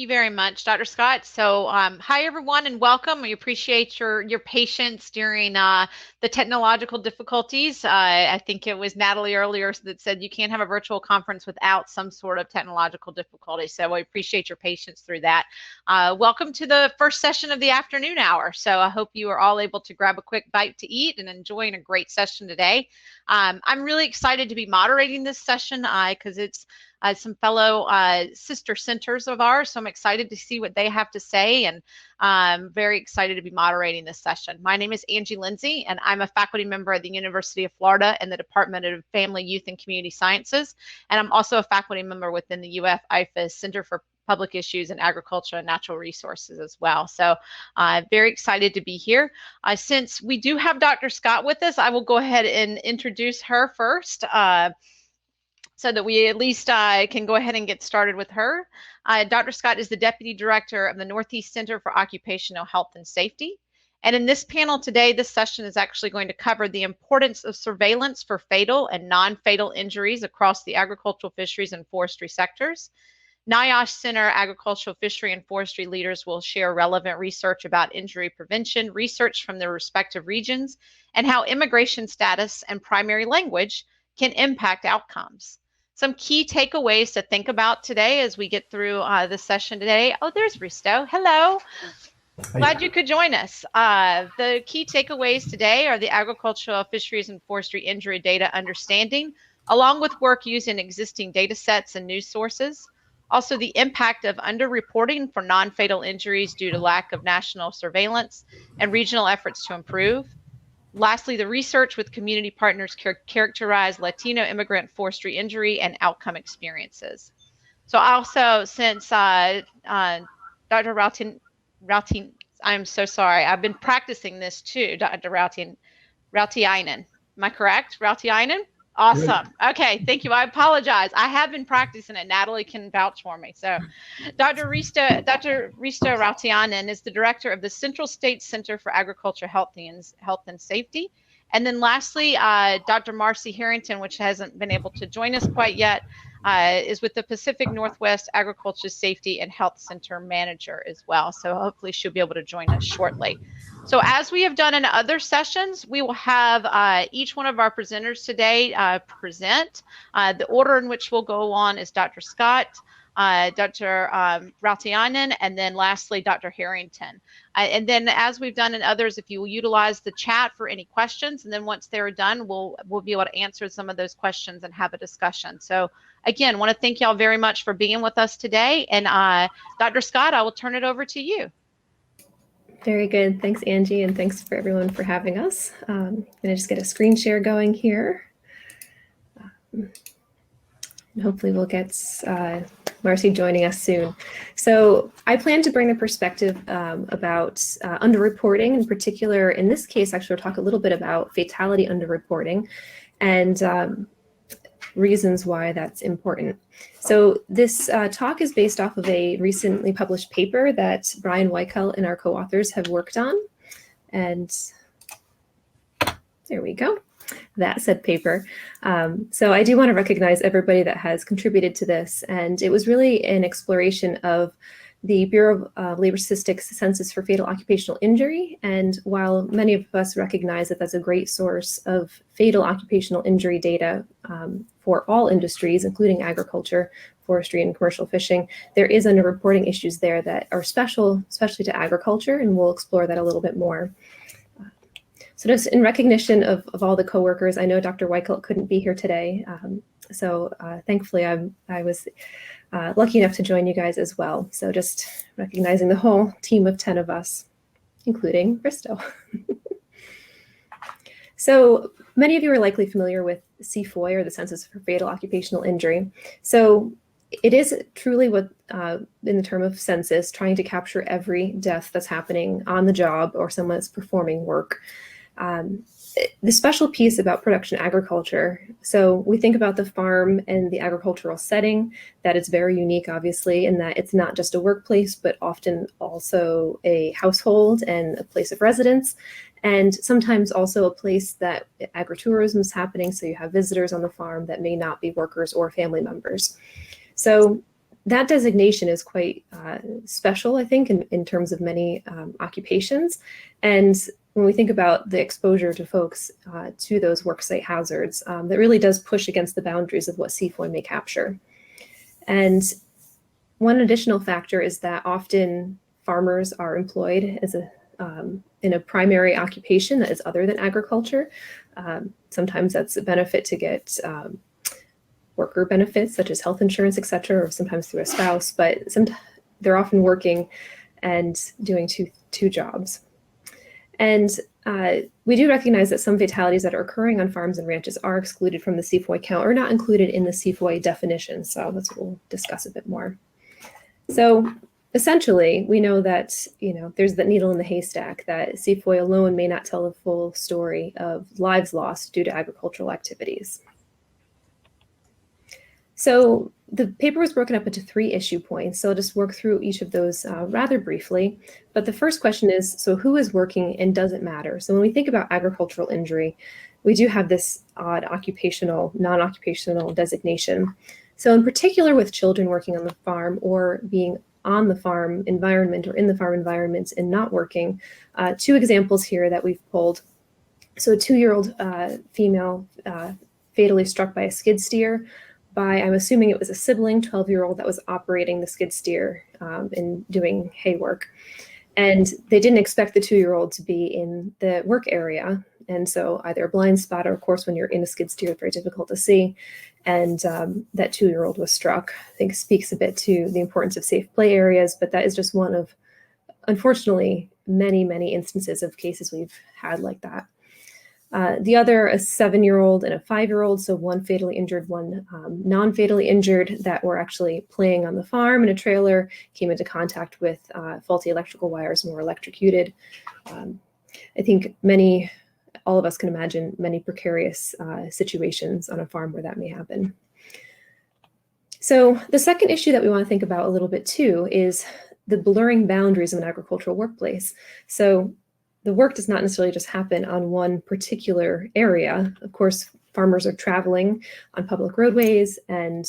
you very much, Dr. Scott. So hi, everyone, and welcome. We appreciate your patience during the technological difficulties. I think it was Natalie earlier that said you can't have a virtual conference without some sort of technological difficulty. So we appreciate your patience through that. Welcome to the first session of the afternoon hour. So I hope you are all able to grab a quick bite to eat and enjoying a great session today. I'm really excited to be moderating this session because it's some fellow sister centers of ours. So I'm excited to see what they have to say, and I'm very excited to be moderating this session. My name is Angie Lindsay, and I'm a faculty member at the University of Florida in the Department of Family, Youth, and Community Sciences. And I'm also a faculty member within the UF IFAS Center for Public Issues in Agriculture and Natural Resources as well. So very excited to be here. Since we do have Dr. Scott with us, I will go ahead and introduce her first. So that we at least can go ahead and get started with her. Dr. Scott is the Deputy Director of the Northeast Center for Occupational Health and Safety. And in this panel today, this session is actually going to cover the importance of surveillance for fatal and non-fatal injuries across the agricultural, fisheries, and forestry sectors. NIOSH Center Agricultural, Fishery, and Forestry leaders will share relevant research about injury prevention, research from their respective regions, and how immigration status and primary language can impact outcomes. Some key takeaways to think about today as we get through the session today. Oh, there's Risto. Hello. Glad you could join us. The key takeaways today are the agricultural, fisheries, and forestry injury data understanding, along with work using existing data sets and news sources. Also, the impact of underreporting for non-fatal injuries due to lack of national surveillance and regional efforts to improve. Lastly, the research with community partners characterize Latino immigrant forestry injury and outcome experiences. So also, since Dr. Rautin, I'm so sorry, I've been practicing this too, Dr. Rautiainen. Am I correct? Rautiainen? Awesome. Okay, thank you. I apologize. I have been practicing it. Natalie can vouch for me. So Dr. Risto Rautiainen is the director of the Central States Center for Agriculture, Health and Safety. And then lastly, Dr. Marcy Harrington, which hasn't been able to join us quite yet, is with the Pacific Northwest Agriculture Safety and Health Center manager as well. So hopefully she'll be able to join us shortly. So as we have done in other sessions, we will have each one of our presenters today present. The order in which we'll go on is Dr. Scott, Dr. Rautiainen, and then lastly, Dr. Harrington. And then as we've done in others, if you will utilize the chat for any questions, and then once they're done, we'll be able to answer some of those questions and have a discussion. So again, want to thank y'all very much for being with us today. And Dr. Scott, I will turn it over to you. Very good. Thanks, Angie, and thanks for everyone for having us. I'm going to just get a screen share going here. And hopefully we'll get Marcy joining us soon. So I plan to bring the perspective about underreporting. In particular, in this case, actually, we'll talk a little bit about fatality underreporting and reasons why that's important. So this talk is based off of a recently published paper that Brian Weichelt and our co-authors have worked on. And there we go. That said paper. So I do want to recognize everybody that has contributed to this. And it was really an exploration of the Bureau of Labor Statistics Census for Fatal Occupational Injury. And while many of us recognize that that's a great source of fatal occupational injury data for all industries, including agriculture, forestry, and commercial fishing, there is underreporting issues there that are special, especially to agriculture, and we'll explore that a little bit more. So just in recognition of all the coworkers, I know Dr. Weichelt couldn't be here today. So thankfully I was lucky enough to join you guys as well. So just recognizing the whole team of 10 of us, including Risto. So many of you are likely familiar with CFOI, or the Census for Fatal Occupational Injury. So it is truly what, in the term of census, trying to capture every death that's happening on the job or someone that's performing work. The special piece about production agriculture, so we think about the farm and the agricultural setting, that it's very unique, obviously, in that it's not just a workplace, but often also a household and a place of residence, and sometimes also a place that agritourism is happening, so you have visitors on the farm that may not be workers or family members. So that designation is quite special, I think, in terms of many occupations. And when we think about the exposure to folks to those worksite hazards, that really does push against the boundaries of what CFOI may capture. And one additional factor is that often farmers are employed as in a primary occupation that is other than agriculture. Sometimes that's a benefit to get worker benefits such as health insurance, et cetera, or sometimes through a spouse, but they're often working and doing two jobs. And we do recognize that some fatalities that are occurring on farms and ranches are excluded from the CFOI count or not included in the CFOI definition. So that's what we'll discuss a bit more. So essentially, we know that, there's the needle in the haystack, that CFOI alone may not tell the full story of lives lost due to agricultural activities. So the paper was broken up into 3 issue points. So I'll just work through each of those rather briefly. But the first question is, so who is working and does it matter? So when we think about agricultural injury, we do have this odd occupational, non-occupational designation. So in particular with children working on the farm or being on the farm environment or in the farm environment and not working, 2 examples here that we've pulled. So a 2-year-old female fatally struck by a skid steer by, I'm assuming it was a sibling, 12-year-old that was operating the skid steer and doing hay work. And they didn't expect the 2-year-old to be in the work area. And so either a blind spot or, of course, when you're in a skid steer, it's very difficult to see. And that 2-year-old was struck. I think speaks a bit to the importance of safe play areas, but that is just one of, unfortunately, many, many instances of cases we've had like that. The other, a 7-year-old and a 5-year-old, so one fatally injured, one non-fatally injured, that were actually playing on the farm in a trailer, came into contact with faulty electrical wires and were electrocuted. I think all of us can imagine many precarious situations on a farm where that may happen. So the second issue that we want to think about a little bit too is the blurring boundaries of an agricultural workplace. So the work does not necessarily just happen on one particular area. Of course, farmers are traveling on public roadways and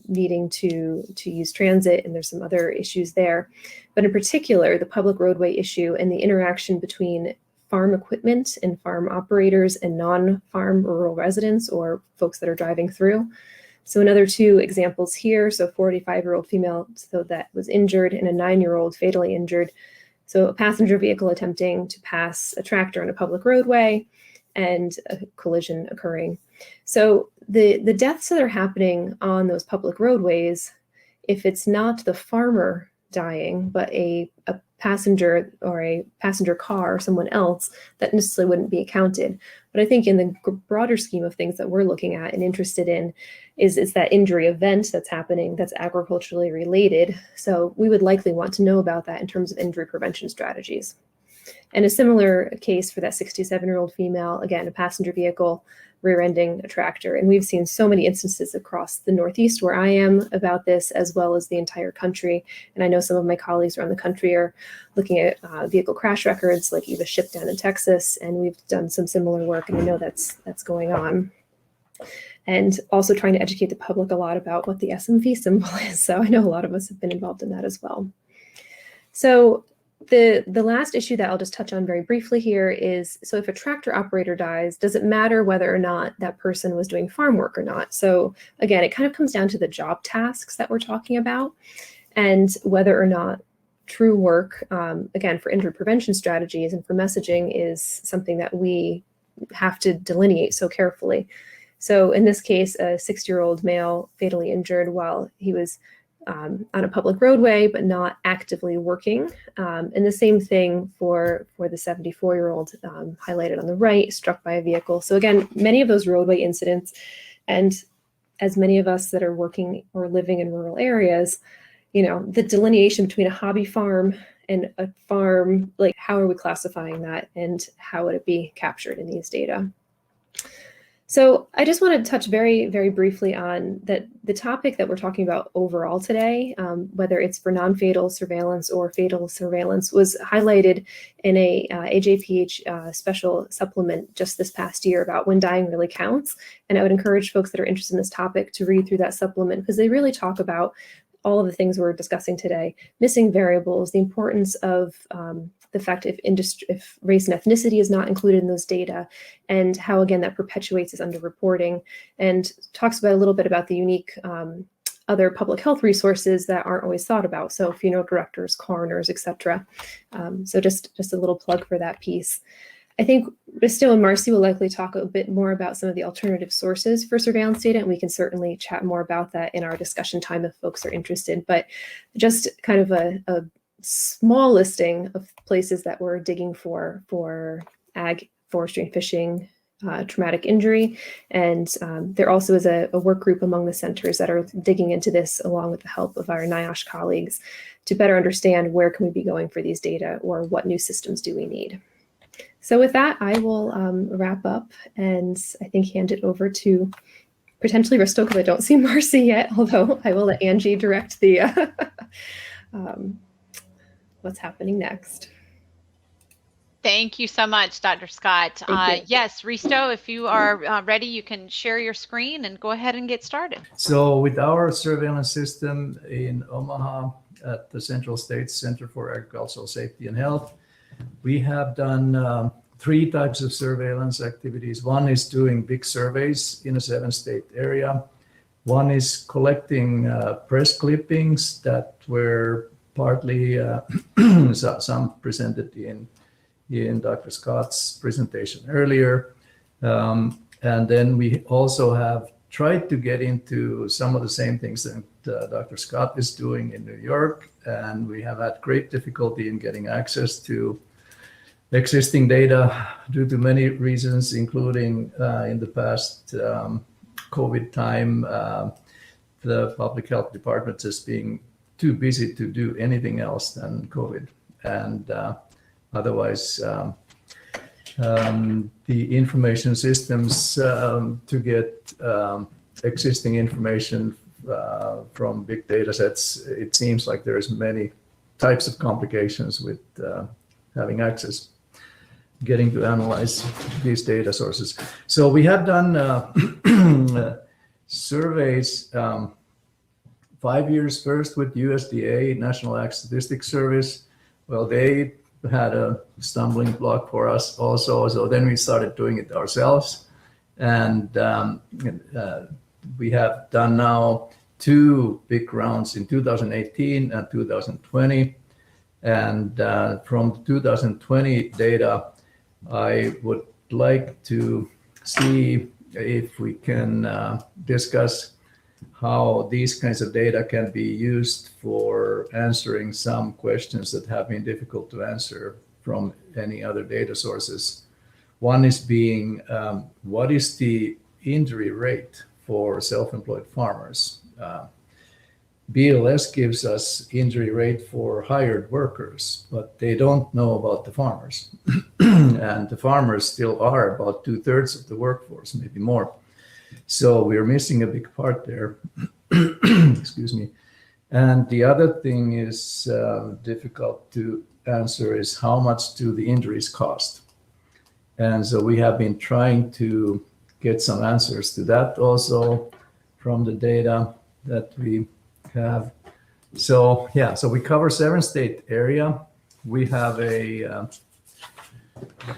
needing to use transit, and there's some other issues there. But in particular, the public roadway issue and the interaction between farm equipment and farm operators and non-farm rural residents or folks that are driving through. So another 2 examples here. So 45-year-old female that was injured and a 9-year-old fatally injured. So a passenger vehicle attempting to pass a tractor on a public roadway and a collision occurring. So the deaths that are happening on those public roadways, if it's not the farmer dying, but a passenger or a passenger car or someone else, that necessarily wouldn't be accounted. But I think in the broader scheme of things that we're looking at and interested in is that injury event that's happening that's agriculturally related. So we would likely want to know about that in terms of injury prevention strategies. And a similar case for that 67-year-old female, again, a passenger vehicle rear-ending a tractor. And we've seen so many instances across the Northeast where I am about this, as well as the entire country. And I know some of my colleagues around the country are looking at vehicle crash records like Eva Ship down in Texas, and we've done some similar work, and I know that's going on. And also trying to educate the public a lot about what the SMV symbol is. So I know a lot of us have been involved in that as well. So the last issue that I'll just touch on very briefly here is, so if a tractor operator dies, does it matter whether or not that person was doing farm work or not? So again, it kind of comes down to the job tasks that we're talking about and whether or not true work, again, for injury prevention strategies and for messaging is something that we have to delineate so carefully. So in this case, a 60-year-old male fatally injured while he was on a public roadway, but not actively working. And the same thing for the 74-year-old highlighted on the right, struck by a vehicle. So again, many of those roadway incidents, and as many of us that are working or living in rural areas, the delineation between a hobby farm and a farm, like how are we classifying that and how would it be captured in these data? So I just want to touch very, very briefly on that the topic that we're talking about overall today, whether it's for non-fatal surveillance or fatal surveillance, was highlighted in a AJPH special supplement just this past year about when dying really counts. And I would encourage folks that are interested in this topic to read through that supplement because they really talk about all of the things we're discussing today, missing variables, the importance of the fact if race and ethnicity is not included in those data, and how, again, that perpetuates this underreporting, and talks about a little bit about the unique other public health resources that aren't always thought about. So funeral directors, coroners, etc. So just a little plug for that piece. I think Risto and Marcy will likely talk a bit more about some of the alternative sources for surveillance data, and we can certainly chat more about that in our discussion time if folks are interested. But just kind of a small listing of places that we're digging for ag, forestry, and fishing, traumatic injury. And there also is a work group among the centers that are digging into this along with the help of our NIOSH colleagues to better understand where can we be going for these data, or what new systems do we need. So with that, I will wrap up and I think hand it over to potentially Risto, because I don't see Marcy yet, although I will let Angie direct the what's happening next. Thank you so much, Dr. Scott. Yes, Risto, if you are ready, you can share your screen and go ahead and get started. So with our surveillance system in Omaha at the Central States Center for Agricultural Safety and Health, we have done 3 types of surveillance activities. One is doing big surveys in a 7-state area. One is collecting press clippings that were partly some presented in Dr. Scott's presentation earlier. And then we also have tried to get into some of the same things that Dr. Scott is doing in New York. And we have had great difficulty in getting access to existing data due to many reasons, including in the past COVID time, the public health department just being too busy to do anything else than COVID. And otherwise, the information systems to get existing information from big data sets, it seems like there's many types of complications with having access, getting to analyze these data sources. So we have done surveys 5 years first with USDA, National Ag Statistics Service. Well, they had a stumbling block for us also. So then we started doing it ourselves. And we have done now 2 big rounds in 2018 and 2020. And from the 2020 data, I would like to see if we can discuss how these kinds of data can be used for answering some questions that have been difficult to answer from any other data sources. One is being, what is the injury rate for self-employed farmers? BLS gives us injury rate for hired workers, but they don't know about the farmers. And the farmers still are about 2/3 of the workforce, maybe more. So we're missing a big part there. Excuse me. And the other thing is difficult to answer is how much do the injuries cost? And so we have been trying to get some answers to that also from the data that we have. So yeah, so we cover 7-state area. We have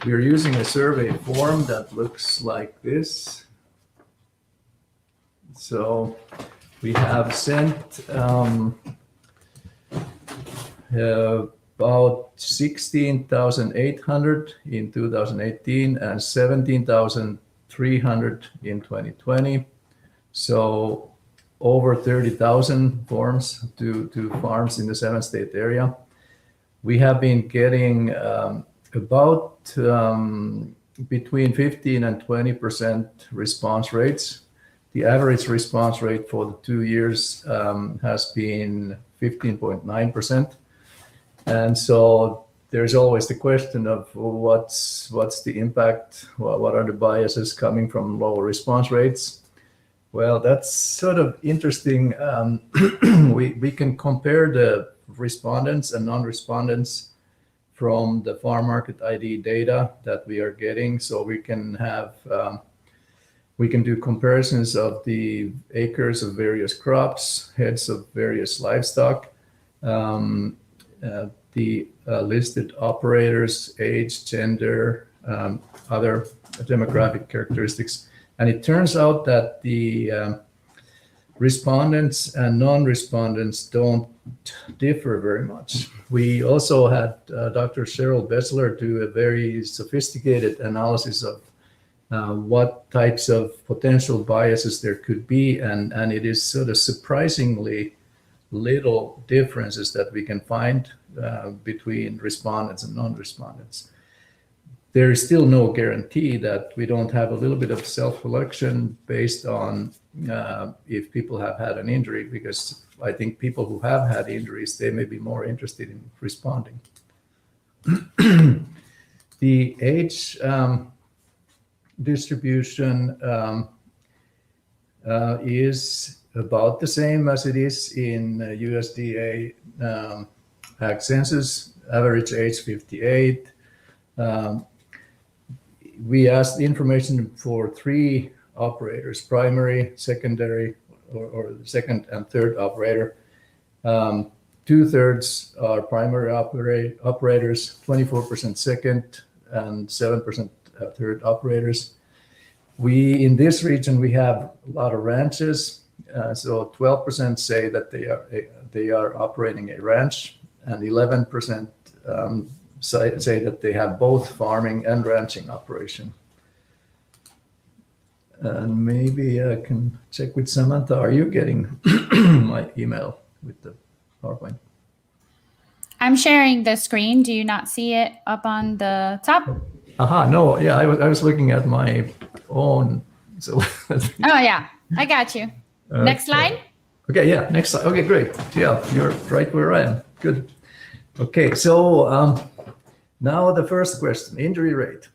we're using a survey form that looks like this. So we have sent about 16,800 in 2018 and 17,300 in 2020. So over 30,000 forms to farms in the 7-state area. We have been getting about between 15 and 20% response rates. The average response rate for the 2 years has been 15.9%. And so there's always the question of what's the impact? What are the biases coming from lower response rates? Well, that's sort of interesting. We can compare the respondents and non-respondents from the farm market ID data that we are getting. So we can have We can do comparisons of the acres of various crops, heads of various livestock, the listed operators, age, gender, other demographic characteristics. And it turns out that the respondents and non-respondents don't differ very much. We also had Dr. Cheryl Bessler do a very sophisticated analysis of what types of potential biases there could be, and it is sort of surprisingly little differences that we can find between respondents and non-respondents. There is still no guarantee that we don't have a little bit of self-selection based on if people have had an injury, because I think people who have had injuries, they may be more interested in responding. The age distribution is about the same as it is in USDA Ag Census, average age 58. We asked information for 3 operators, primary, secondary, or second and third operator. 2/3 are primary operators, 24% second, and 7% third operators. In this region, we have a lot of ranches. So 12% say that they are operating a ranch, and 11% say that they have both farming and ranching operation. And maybe I can check with Samantha. Are you getting my email with the PowerPoint? I'm sharing the screen. Do you not see it up on the top? No, yeah, I was looking at my own. So Oh yeah, I got you. Okay. Next slide. Okay, yeah, next slide. Okay, great. Yeah, you're right where I am. Good. Okay, so now the first question, injury rate.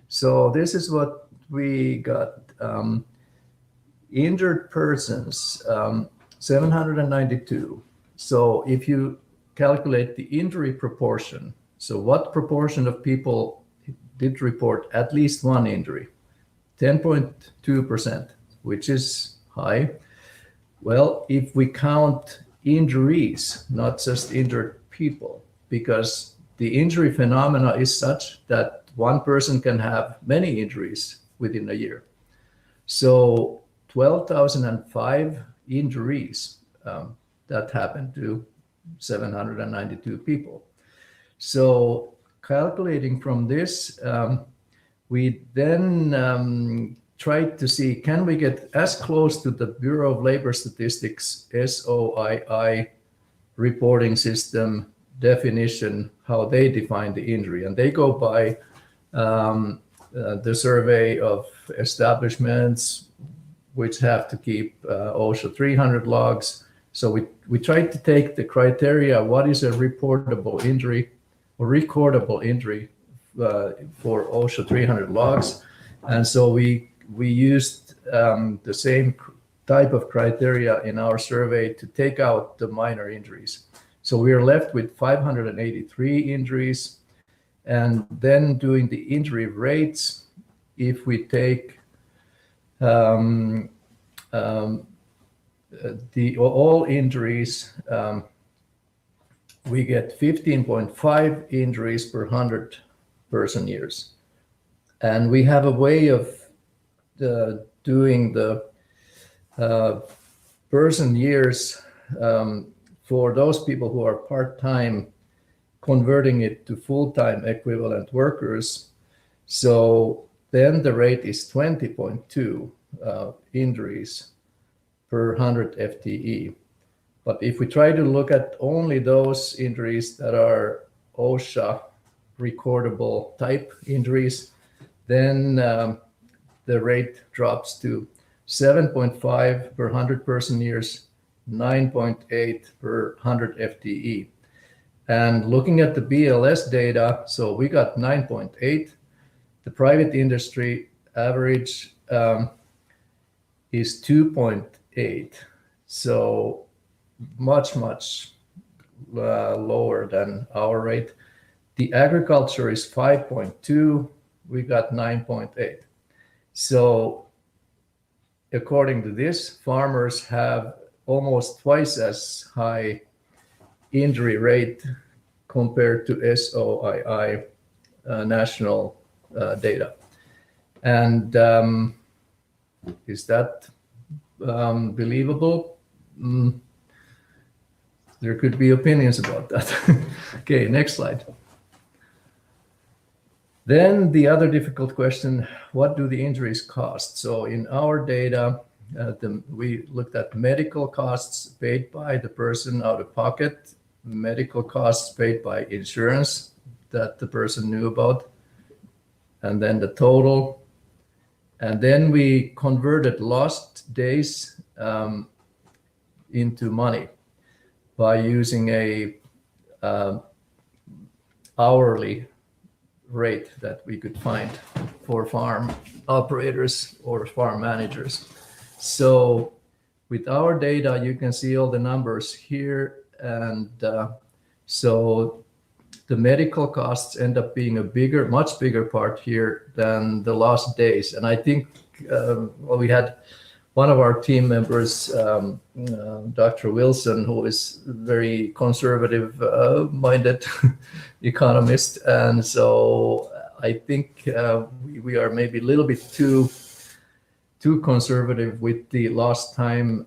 So this is what we got. Injured persons, 792. So if you calculate the injury proportion, so what proportion of people did report at least one injury? 10.2%, which is high. Well, if we count injuries, not just injured people, because the injury phenomena is such that one person can have many injuries within a year. So 12,005 injuries that happened to 792 people. So calculating from this, we then tried to see, can we get as close to the Bureau of Labor Statistics SOII reporting system definition, how they define the injury. And they go by the survey of establishments which have to keep OSHA 300 logs. So we tried to take the criteria, what is a reportable injury or recordable injury for OSHA 300 logs. And so we used the same type of criteria in our survey to take out the minor injuries. So we are left with 583 injuries. And then doing the injury rates, if we take the all injuries, we get 15.5 injuries per 100 person years. And we have a way of doing the person years for those people who are part-time, converting it to full-time equivalent workers. So then the rate is 20.2 injuries per 100 FTE. But if we try to look at only those injuries that are OSHA recordable type injuries, then the rate drops to 7.5 per 100 person years, 9.8 per 100 FTE. And looking at the BLS data, so we got 9.8. The private industry average is 2.8. So much lower than our rate. The agriculture is 5.2. We got 9.8. So according to this, farmers have almost twice as high injury rate compared to SOII national data. And is that believable? There could be opinions about that. Okay, next slide. Then the other difficult question, what do the injuries cost? So in our data, we looked at medical costs paid by the person out of pocket, medical costs paid by insurance that the person knew about, and then the total. And then we converted lost days into money by using a hourly rate that we could find for farm operators or farm managers. So with our data, you can see all the numbers here. And so the medical costs end up being a much bigger part here than the lost days. And I think, well, we had one of our team members, Dr. Wilson, who is very conservative-minded economist. And so I think we are maybe a little bit too conservative with the lost time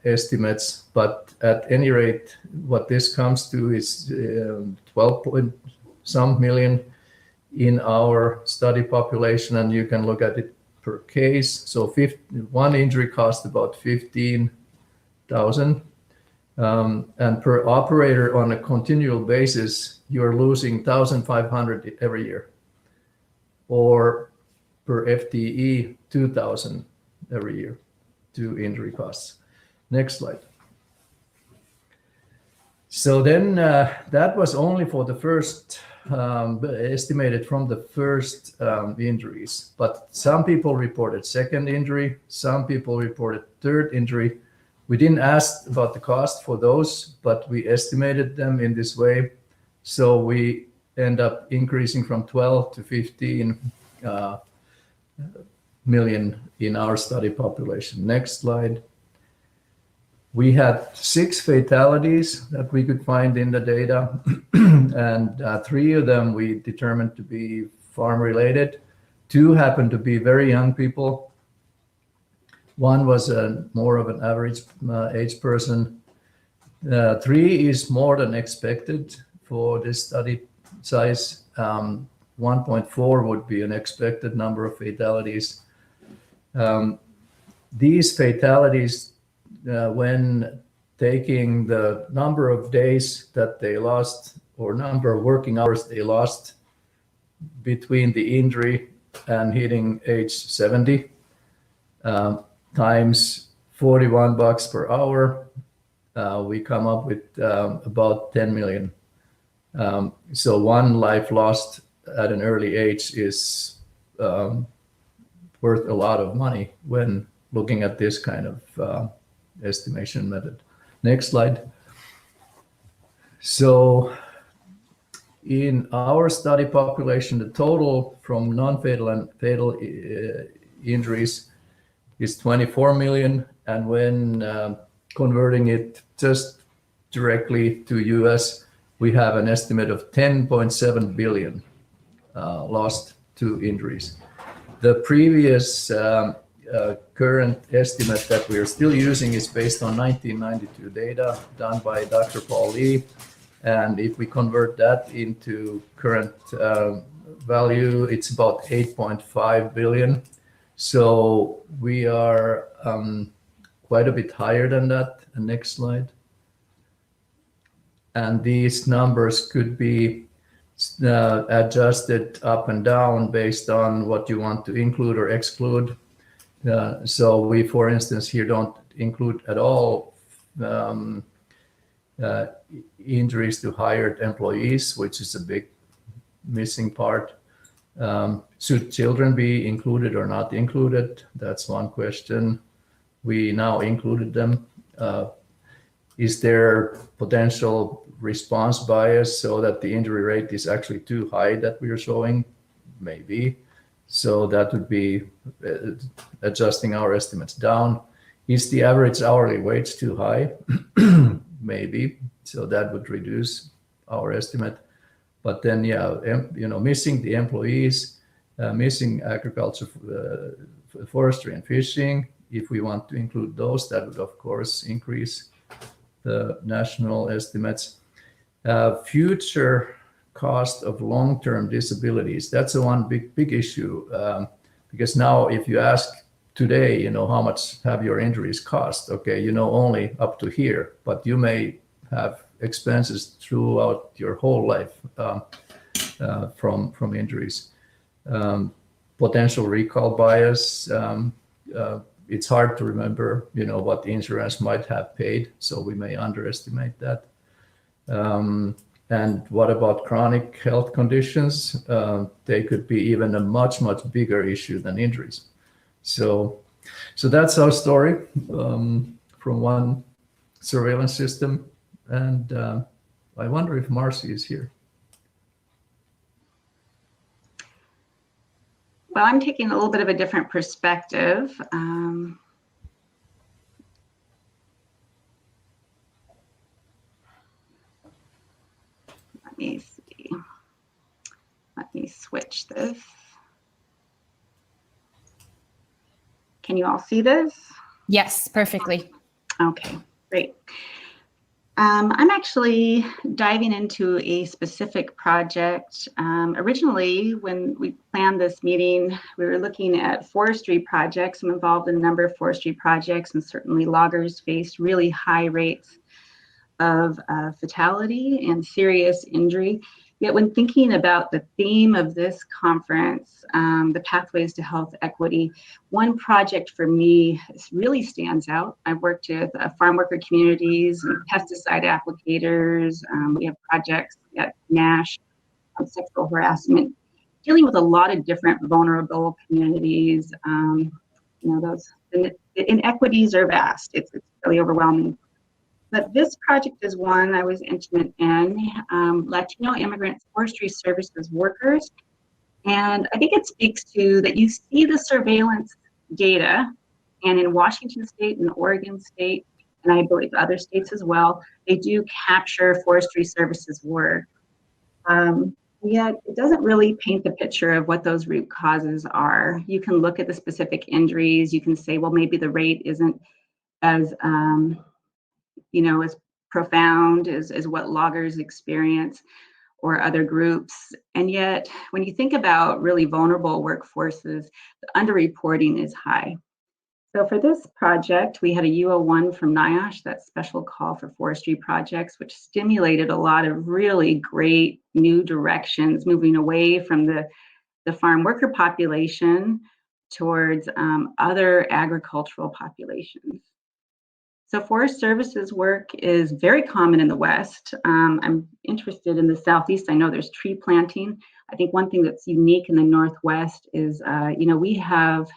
estimates. But at any rate, what this comes to is 12-some million in our study population, and you can look at it per case. So one injury cost about 15,000, and per operator on a continual basis, you're losing 1,500 every year, or per FTE 2,000 every year to injury costs. Next slide. So then that was only for the first, estimated from the first injuries, but some people reported second injury, some people reported third injury. We didn't ask about the cost for those, but we estimated them in this way. So we end up increasing from 12 to 15 million in our study population. Next slide. We had 6 fatalities that we could find in the data, and 3 of them we determined to be farm related. 2 happened to be very young people. 1 was more of an average age person. 3 is more than expected for this study size. 1.4 would be an expected number of fatalities. These fatalities, when taking the number of days that they lost or number of working hours they lost between the injury and hitting age 70, times $41 per hour, we come up with about 10 million. So one life lost at an early age is worth a lot of money when looking at this kind of estimation method. Next slide. So in our study population, the total from non-fatal and fatal injuries is 24 million. And when converting it just directly to US, we have an estimate of 10.7 billion lost to injuries. The previous current estimate that we are still using is based on 1992 data done by Dr. Paul Lee. And if we convert that into current value, it's about 8.5 billion. So we are quite a bit higher than that. And next slide. And these numbers could be adjusted up and down based on what you want to include or exclude. So we, for instance, here don't include at all injuries to hired employees, which is a big missing part. Should children be included or not included? That's one question. We now included them. Is there potential response bias so that the injury rate is actually too high that we are showing? Maybe. So that would be adjusting our estimates down. Is the average hourly wage too high? Maybe. So that would reduce our estimate. But then, yeah, missing the employees, missing agriculture, forestry, and fishing. If we want to include those, that would of course increase the national estimates. Future cost of long-term disabilities. That's a one big issue, because now if you ask today, how much have your injuries cost? Okay, only up to here, but you may have expenses throughout your whole life from injuries. Potential recall bias. It's hard to remember, what the insurance might have paid, so we may underestimate that. And what about chronic health conditions? They could be even a much bigger issue than injuries. So that's our story from one surveillance system. And I wonder if Marcy is here. Well, I'm taking a little bit of a different perspective. Let me see. Let me switch this. Can you all see this? Yes, perfectly. Okay, great. I'm actually diving into a specific project. Originally, when we planned this meeting, we were looking at forestry projects. I'm involved in a number of forestry projects, and certainly loggers face really high rates of fatality and serious injury. Yet when thinking about the theme of this conference, the Pathways to Health Equity, one project for me really stands out. I've worked with farm worker communities and pesticide applicators. We have projects at NIOSH on sexual harassment, dealing with a lot of different vulnerable communities. Those inequities are vast. It's really overwhelming. But this project is one I was intimate in, Latino immigrant forestry services workers. And I think it speaks to that you see the surveillance data, and in Washington State and Oregon State, and I believe other states as well, they do capture forestry services work. Yet it doesn't really paint the picture of what those root causes are. You can look at the specific injuries, you can say, well, maybe the rate isn't as as profound as what loggers experience or other groups. And yet, when you think about really vulnerable workforces, the underreporting is high. So for this project, we had a U01 from NIOSH, that special call for forestry projects, which stimulated a lot of really great new directions, moving away from the farm worker population towards other agricultural populations. So forest services work is very common in the West. I'm interested in the Southeast. I know there's tree planting. I think one thing that's unique in the Northwest is, we have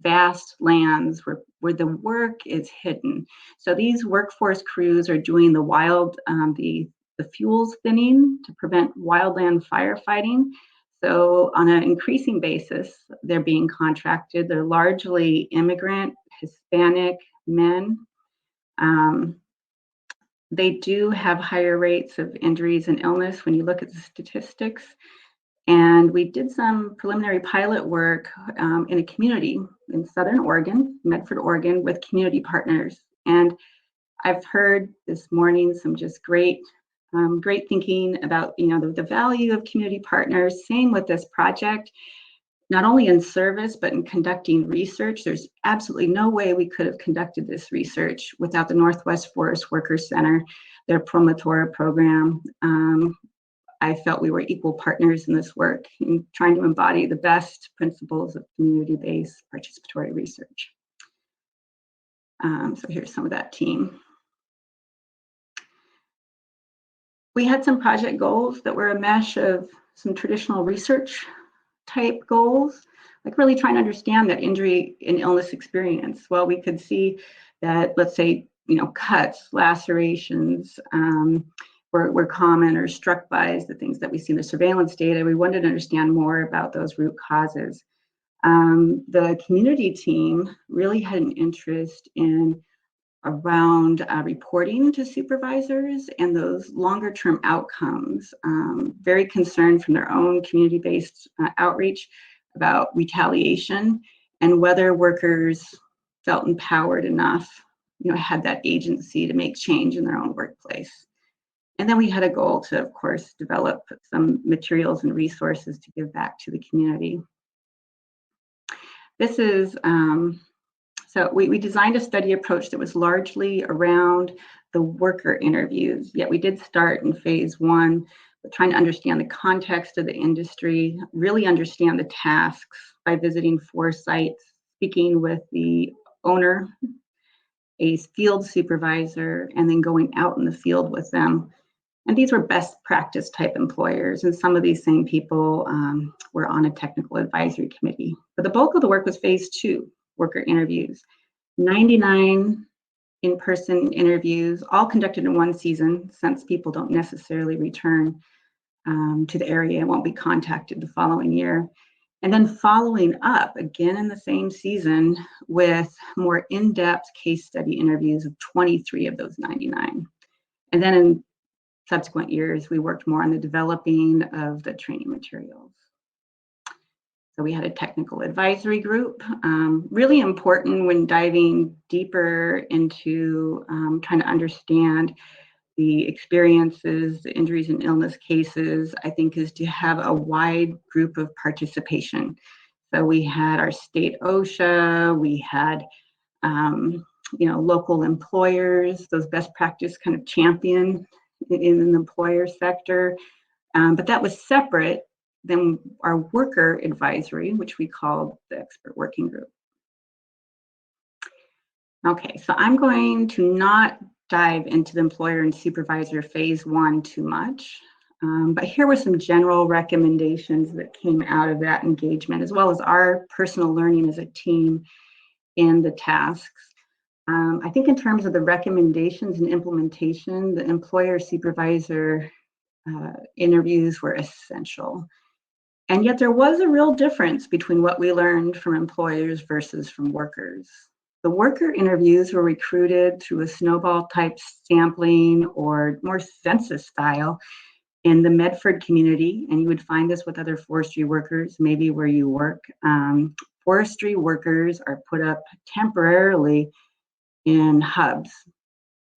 vast lands where the work is hidden. So these workforce crews are doing the fuels thinning to prevent wildland firefighting. So on an increasing basis, they're being contracted. They're largely immigrant, Hispanic men. They do have higher rates of injuries and illness when you look at the statistics. And we did some preliminary pilot work in a community in Southern Oregon, Medford, Oregon, with community partners. And I've heard this morning some just great thinking about the value of community partners. Same with this project. Not only in service, but in conducting research. There's absolutely no way we could have conducted this research without the Northwest Forest Workers Center, their Promotora program. I felt we were equal partners in this work in trying to embody the best principles of community-based participatory research. So here's some of that team. We had some project goals that were a mesh of some traditional research type goals, like really trying to understand that injury and illness experience. Well, we could see that, let's say, cuts, lacerations, were common or struck by as the things that we see in the surveillance data. We wanted to understand more about those root causes. The community team really had an interest in around reporting to supervisors and those longer term outcomes, very concerned from their own community-based outreach about retaliation and whether workers felt empowered enough, had that agency to make change in their own workplace. And then we had a goal to, of course, develop some materials and resources to give back to the community. This is, so we designed a study approach that was largely around the worker interviews, yet we did start in phase 1 with trying to understand the context of the industry, really understand the tasks by visiting 4 sites, speaking with the owner, a field supervisor, and then going out in the field with them. And these were best practice type employers. And some of these same people were on a technical advisory committee. But the bulk of the work was phase 2, worker interviews. 99 in-person interviews, all conducted in one season, since people don't necessarily return to the area and won't be contacted the following year. And then following up again in the same season with more in-depth case study interviews of 23 of those 99. And then in subsequent years, we worked more on the developing of the training materials. So we had a technical advisory group, really important when diving deeper into trying to understand the experiences, the injuries and illness cases, I think, is to have a wide group of participation. So we had our state OSHA, we had local employers, those best practice kind of champion in an employer sector, but that was separate than our worker advisory, which we called the expert working group. Okay, so I'm going to not dive into the employer and supervisor phase 1 too much, but here were some general recommendations that came out of that engagement, as well as our personal learning as a team in the tasks. I think in terms of the recommendations and implementation, the employer supervisor interviews were essential. And yet there was a real difference between what we learned from employers versus from workers. The worker interviews were recruited through a snowball type sampling or more census style in the Medford community, and you would find this with other forestry workers, maybe where you work. Forestry workers are put up temporarily in hubs.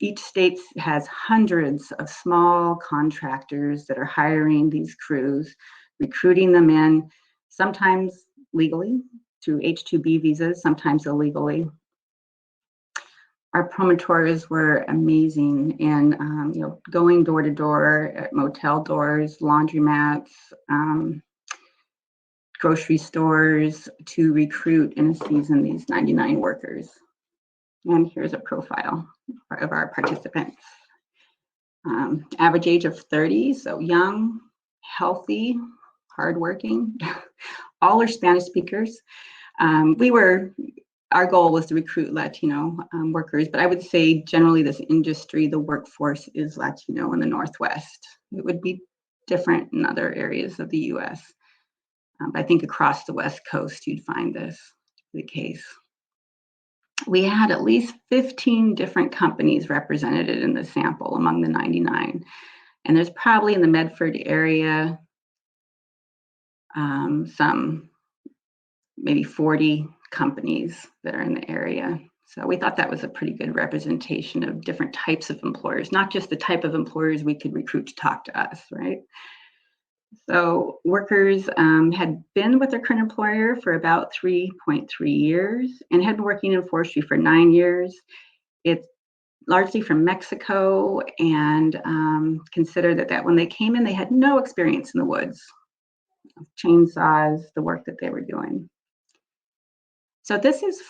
Each state has hundreds of small contractors that are hiring these crews, recruiting them in, sometimes legally through H-2B visas, sometimes illegally. Our promoters were amazing in going door to door at motel doors, laundromats, grocery stores to recruit in a season these 99 workers. And here's a profile of our participants. Average age of 30, so young, healthy, hardworking. All are Spanish speakers. Our goal was to recruit Latino workers, but I would say generally this industry, the workforce is Latino in the Northwest. It would be different in other areas of the US. But I think across the West Coast, you'd find this the case. We had at least 15 different companies represented in the sample among the 99. And there's probably in the Medford area, some maybe 40 companies that are in the area. So we thought that was a pretty good representation of different types of employers, not just the type of employers we could recruit to talk to us, right? So workers had been with their current employer for about 3.3 years and had been working in forestry for 9 years. It's largely from Mexico, and consider that when they came in, they had no experience in the woods, chainsaws, the work that they were doing. So this is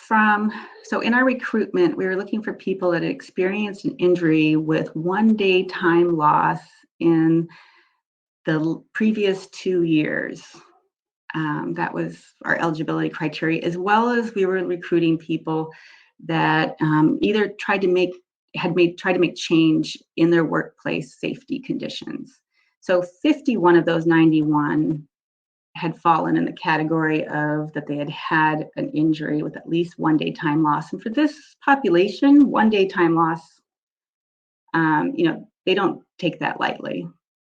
so in our recruitment, we were looking for people that had experienced an injury with 1 day time loss in the previous 2 years. That was our eligibility criteria, as well as we were recruiting people that either tried to make had tried to make change in their workplace safety conditions. So 51 of those 91 had fallen in the category of that they had had an injury with at least 1 day time loss. And for this population, 1 day time loss, they don't take that lightly.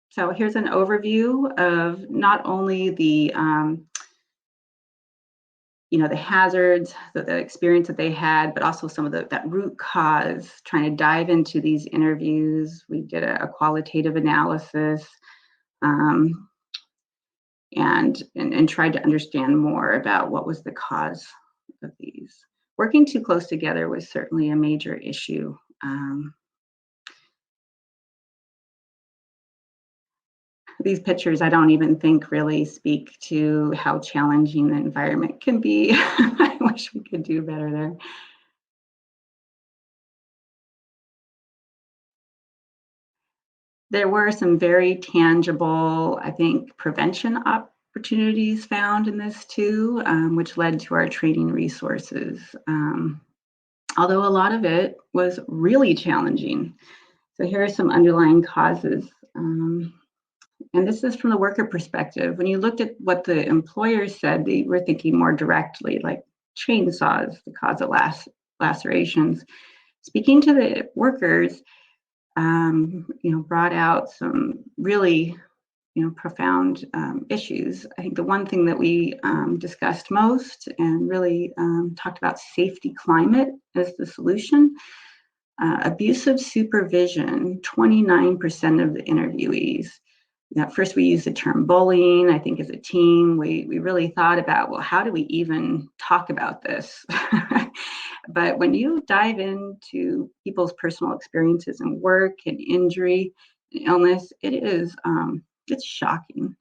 So here's an overview of not only the the hazards, the experience that they had, but also some of that root cause, trying to dive into these interviews. We did a qualitative analysis and tried to understand more about what was the cause of these. Working too close together was certainly a major issue. These pictures, I don't even think really speak to how challenging the environment can be. I wish we could do better there. There were some very tangible, I think, prevention opportunities found in this too, which led to our training resources. Although a lot of it was really challenging. So here are some underlying causes. And this is from the worker perspective. When you looked at what the employers said, they were thinking more directly, like chainsaws, the cause of lacerations. Speaking to the workers, brought out some really, profound issues. I think the one thing that we discussed most and really talked about safety climate as the solution. Abusive supervision, 29% of the interviewees. First, we used the term bullying. I think as a team, we really thought about, well, how do we even talk about this? But when you dive into people's personal experiences in work and injury and illness, it's shocking.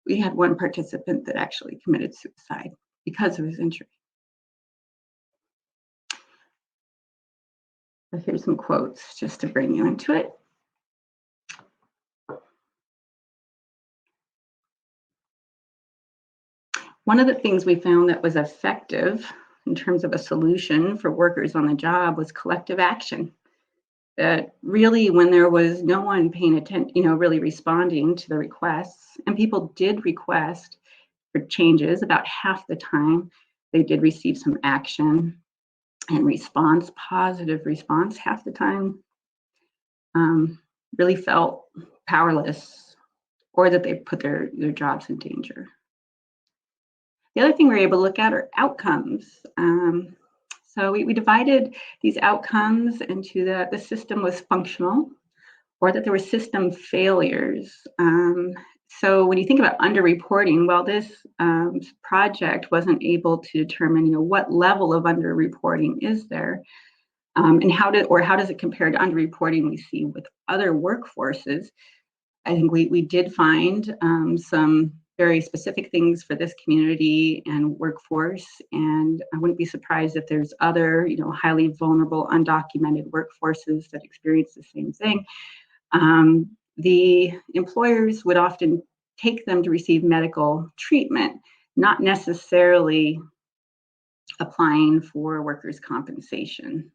We had one participant that actually committed suicide because of his injury. So here's some quotes just to bring you into it. One of the things we found that was effective in terms of a solution for workers on the job was collective action. That really, when there was no one paying attention, really responding to the requests, and people did request for changes about half the time, they did receive some action and positive response half the time, really felt powerless or that they put their jobs in danger. The other thing we were able to look at are outcomes. So we divided these outcomes into the system was functional or that there were system failures. So when you think about underreporting, well, this project wasn't able to determine, what level of underreporting is there, and how does it compare to underreporting we see with other workforces. I think we did find some very specific things for this community and workforce, and I wouldn't be surprised if there's other, highly vulnerable, undocumented workforces that experience the same thing. The employers would often take them to receive medical treatment, not necessarily applying for workers' compensation,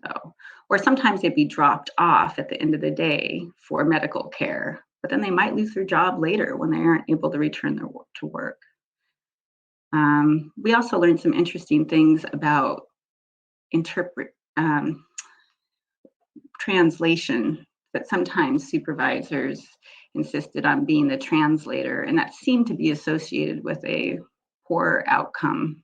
though. Or sometimes they'd be dropped off at the end of the day for medical care, but then they might lose their job later when they aren't able to return to work. We also learned some interesting things about translation, that sometimes supervisors insisted on being the translator, and that seemed to be associated with a poor outcome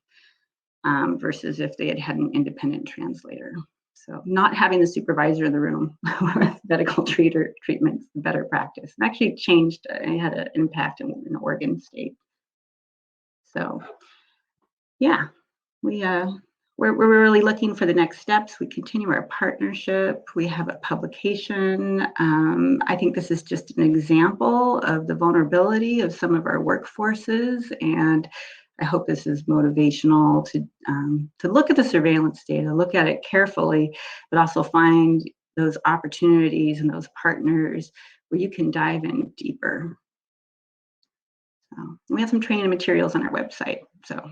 versus if they had had an independent translator. So not having the supervisor in the room with medical treatment is better practice. And actually changed, it had an impact in Oregon State. So yeah, we're really looking for the next steps. We continue our partnership. We have a publication. I think this is just an example of the vulnerability of some of our workforces, and I hope this is motivational to look at the surveillance data, look at it carefully, but also find those opportunities and those partners where you can dive in deeper. So we have some training materials on our website. So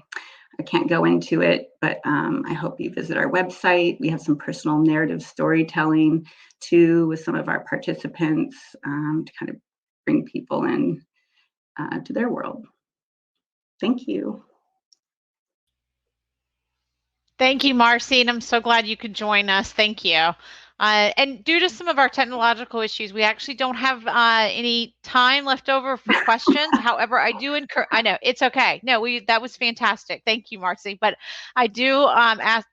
I can't go into it, but I hope you visit our website. We have some personal narrative storytelling too with some of our participants to kind of bring people in to their world. Thank you. Thank you, Marcy, and I'm so glad you could join us. Thank you. And due to some of our technological issues, we actually don't have any time left over for questions. However, I do encourage, I know, it's okay. No, that was fantastic. Thank you, Marcy. But I do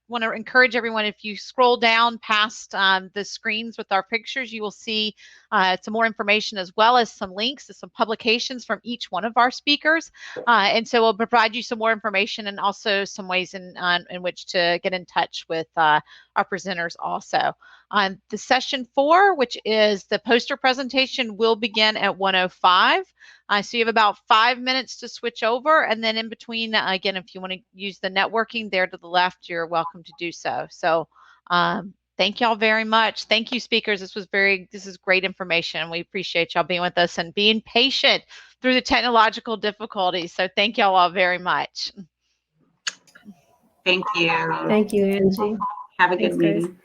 want to encourage everyone, if you scroll down past the screens with our pictures, you will see some more information as well as some links to some publications from each one of our speakers. And so we'll provide you some more information and also some ways in which to get in touch with our presenters also. The session 4, which is the poster presentation, will begin at 1:05. So you have about 5 minutes to switch over. And then in between, again, if you want to use the networking there to the left, you're welcome to do so. So thank y'all very much. Thank you, speakers. This is great information. We appreciate y'all being with us and being patient through the technological difficulties. So thank y'all all very much. Thank you. Thank you, Angie. Have a good Thanks, guys. meeting.